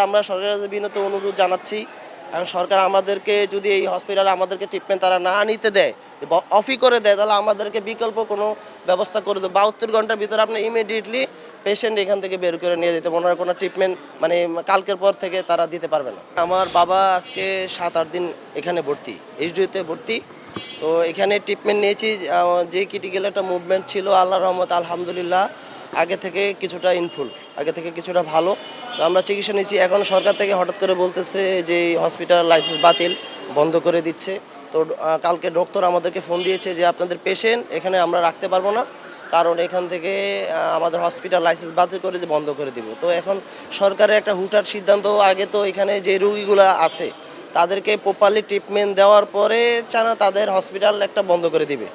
আমরা সরকারের কাছে বিনীত অনুরোধ জানাচ্ছি। এখন সরকার আমাদেরকে যদি এই হসপিটালে আমাদেরকে ট্রিটমেন্ট তারা না নিতে দেয়, অফই করে দেয়, তাহলে আমাদেরকে বিকল্প কোনো ব্যবস্থা করে দেয়। 72 ঘন্টার ভিতরে আপনি ইমিডিয়েটলি পেশেন্ট এখান থেকে বের করে নিয়ে যেতে, ওনারা কোনো ট্রিটমেন্ট মানে কালকের পর থেকে তারা দিতে পারবে না। আমার বাবা আজকে 7-8 দিন এখানে ভর্তি, এইচডিইউতে ভর্তি। তো এখানে ট্রিটমেন্ট নিয়েছি, যে ক্রিটিক্যাল একটা মুভমেন্ট ছিল, আল্লাহর রহমত আলহামদুলিল্লাহ আগে থেকে কিছুটা ইমপ্রুভ, আগে থেকে কিছুটা ভালো। তো আমরা চিকিৎসা নিয়েছি। এখন সরকার থেকে হঠাৎ করে বলতেছে যে হসপিটাল লাইসেন্স বাতিল, বন্ধ করে দিচ্ছে। তো কালকে ডক্টর আমাদেরকে ফোন দিয়েছে যে আপনাদের পেশেন্ট এখানে আমরা রাখতে পারবো না, কারণ এখান থেকে আমাদের হসপিটাল লাইসেন্স বাতিল করে বন্ধ করে দিব। তো এখন সরকারের একটা হুটহাট সিদ্ধান্ত, আগে তো এখানে যে রুগীগুলো আছে তাদেরকে প্রপারলি ট্রিটমেন্ট দেওয়ার পরে চানা তাদের হসপিটাল একটা বন্ধ করে দিবে।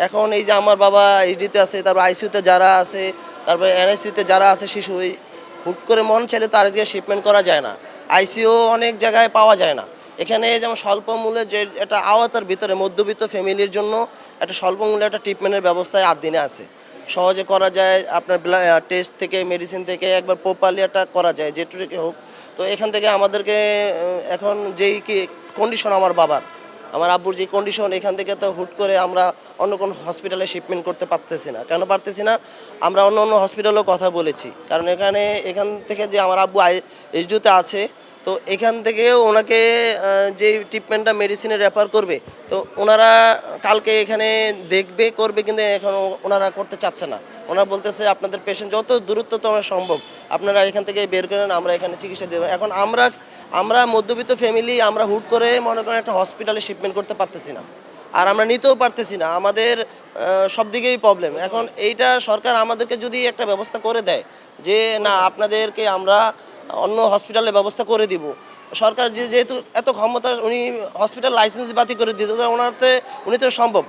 এখন এই যে আমার বাবা এইচডিতে আছে, তারপর আইসিইউতে যারা আছে, তারপরে এনআইসিইউতে যারা আছে শিশু, হুট করে মন চাইলে তো আরেকদিকে শিপমেন্ট করা যায় না। আইসিইউ অনেক জায়গায় পাওয়া যায় না। এখানে যেমন স্বল্প মূল্যে যে একটা আওতার ভিতরে মধ্যবিত্ত ফ্যামিলির জন্য একটা স্বল্প মূল্যে একটা ট্রিটমেন্টের ব্যবস্থায় 8 দিনে আছে, সহজে করা যায়। আপনার টেস্ট থেকে মেডিসিন থেকে একবার প্রপারলি একটা করা যায় যেটুকু হোক। তো এখান থেকে আমাদেরকে এখন যেই কি কন্ডিশন আমার আব্বুর যে কন্ডিশন, এখান থেকে তো হুট করে আমরা অন্য কোনো হসপিটালে শিপমেন্ট করতে পারতেছি না। কেন পারতেছি না? আমরা অন্য অন্য হসপিটালেও কথা বলেছি, কারণ এখান থেকে যে আমার আব্বু এইচডিইউতে আছে, তো এখান থেকে ওনাকে যে ট্রিটমেন্টটা মেডিসিনে রেফার করবে, তো ওনারা কালকে এখানে দেখবে করবে, কিন্তু এখন ওনারা করতে চাচ্ছে না। ওনারা বলতেছে আপনাদের পেশেন্ট যত দূরত্বতম সম্ভব আপনারা এখান থেকে বের করেন, আমরা এখানে চিকিৎসা দেবো। এখন আমরা মধ্যবিত্ত ফ্যামিলি, আমরা হুট করে মনে করেন একটা হসপিটালে শিপমেন্ট করতে পারতেছি না, আর আমরা নিতেও পারতেছি না। আমাদের সব দিকেই প্রবলেম। এখন এইটা সরকার আমাদেরকে যদি একটা ব্যবস্থা করে দেয় যে না আপনাদেরকে আমরা অন্য হসপিটালে ব্যবস্থা করে দিব, সরকার যেহেতু এত ক্ষমতা, উনি হসপিটাল লাইসেন্স বাতিল করে দিতে, উনি তো সম্ভব।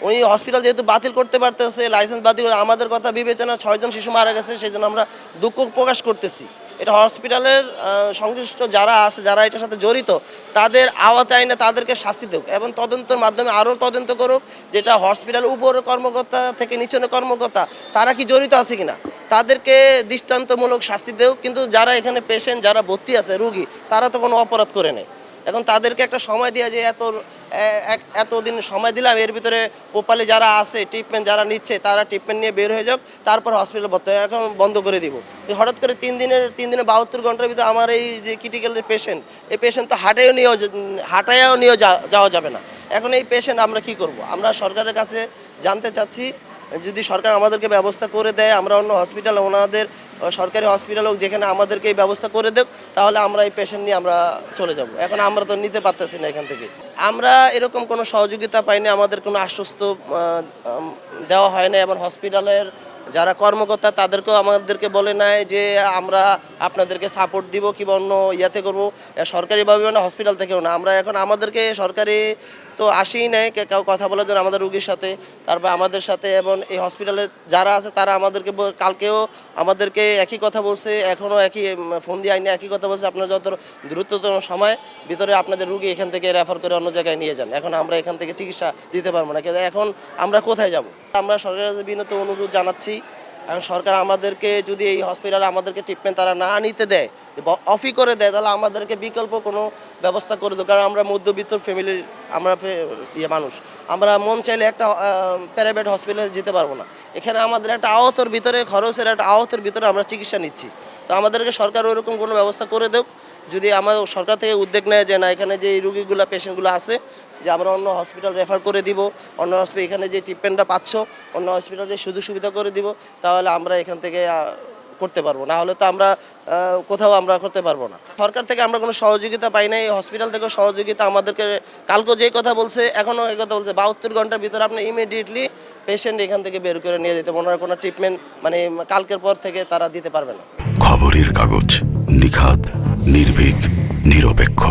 উনি হসপিটাল যেহেতু বাতিল করতে পারতেছে, লাইসেন্স বাতিল, আমাদের কথা বিবেচনা 6 জন শিশু মারা গেছে, সেই জন্য আমরা দুঃখ প্রকাশ করতেছি। এটা হসপিটালের সংশ্লিষ্ট যারা আছে, যারা এটার সাথে জড়িত, তাদের আওতায় না তাদেরকে শাস্তি দেওক, এবং তদন্তের মাধ্যমে আরও তদন্ত করুক, যেটা হসপিটালের উপরের কর্মকর্তা থেকে নিচনের কর্মকর্তা তারা কি জড়িত আছে কিনা, তাদেরকে দৃষ্টান্তমূলক শাস্তি দেওক। কিন্তু যারা এখানে পেশেন্ট, যারা ভর্তি আছে রুগী, তারা তো কোনো অপরাধ করে নেই। এখন তাদেরকে একটা সময় দেওয়া, যে এতদিন সময় দিলাম, এর ভিতরে প্রপারলি যারা আছে ট্রিটমেন্ট যারা নিচ্ছে তারা ট্রিটমেন্ট নিয়ে বের হয়ে যাক, তারপর হসপিটাল ভর্তি। এখন বন্ধ করে দিব। হঠাৎ করে 3 দিনে 72 ঘন্টার ভিতরে আমার এই যে ক্রিটিক্যাল পেশেন্ট, এই পেশেন্ট তো হাঁটায়ও নিয়ে যাওয়া যাবে না। এখন এই পেশেন্ট আমরা কি করব? আমরা সরকারের কাছে জানতে চাচ্ছি, যদি সরকার আমাদেরকে ব্যবস্থা করে দেয়, আমরা অন্য হসপিটাল, ওনাদের সরকারি হসপিটাল হোক, যেখানে আমাদেরকে এই ব্যবস্থা করে দেয়, তাহলে আমরা এই পেশেন্ট নিয়ে আমরা চলে যাব। এখন আমরা তো নিতে পারতেছি না এখান থেকে। আমরা এরকম কোনো সহযোগিতা পাইনি, আমাদের কোনো আশ্বস্ত দেওয়া হয় না, এবং হসপিটালের যারা কর্মকর্তা তাদেরকেও আমাদেরকে বলে নাই যে আমরা আপনাদেরকে সাপোর্ট দিব কিংবা অন্য ইয়াতে করবো, সরকারিভাবে না হসপিটাল থেকেও না। আমরা এখন আমাদেরকে সরকারি তো আসেই নাই কেউ কথা বলার জন্য আমাদের রুগীর সাথে, তারপর আমাদের সাথে, এবং এই হসপিটালে যারা আছে তারা আমাদেরকে কালকেও আমাদেরকে একই কথা বলছে, এখনও একই ফোন দিয়ে আইনে একই কথা বলছে, আপনারা যত দ্রুততম সময় ভিতরে আপনাদের রুগী এখান থেকে রেফার করে অন্য জায়গায় নিয়ে যান। এখন আমরা এখান থেকে চিকিৎসা দিতে পারবো না, কিন্তু এখন আমরা কোথায় যাব? আমরা সরকারের কাছে বিনীত অনুরোধ জানাচ্ছি। এখন সরকার আমাদেরকে যদি এই হসপিটালে আমাদেরকে ট্রিটমেন্ট তারা না নিতে দেয়, অফই করে দেয়, তাহলে আমাদেরকে বিকল্প কোনো ব্যবস্থা করে দেয়। কারণ আমরা মধ্যবিত্ত ফ্যামিলির, আমরা মানুষ, আমরা মন চাইলে একটা প্রাইভেট হসপিটালে যেতে পারবো না। এখানে আমাদের একটা আওতার ভিতরে, খরচের একটা আওতার ভিতরে আমরা চিকিৎসা নিচ্ছি। তো আমাদেরকে সরকার ওইরকম কোনো ব্যবস্থা করে দেয়। যদি আমার সরকার থেকে উদ্যোগ নেয় যে না, এখানে যে রুগীগুলো পেশেন্টগুলো আছে, যে আমরা অন্য হসপিটাল রেফার করে দিব, অন্য হসপিটাল এখানে যে ট্রিটমেন্টটা পাচ্ছ অন্য হসপিটালে সুযোগ সুবিধা করে দিব, তাহলে আমরা এখান থেকে করতে পারবো। না হলে তো আমরা কোথাও আমরা করতে পারবো না। সরকার থেকে আমরা কোনো সহযোগিতা পাই নাই, হসপিটাল থেকেও সহযোগিতা আমাদেরকে কালকেও যেই কথা বলছে, এখনও এই কথা বলছে, 72 ঘন্টার ভিতরে আপনি ইমিডিয়েটলি পেশেন্ট এখান থেকে বের করে নিয়ে যেতে, ওনারা কোনো ট্রিটমেন্ট মানে কালকের পর থেকে তারা দিতে পারবে না। খবরের কাগজ, নিখাত, নির্ভীক, নিরপেক্ষ।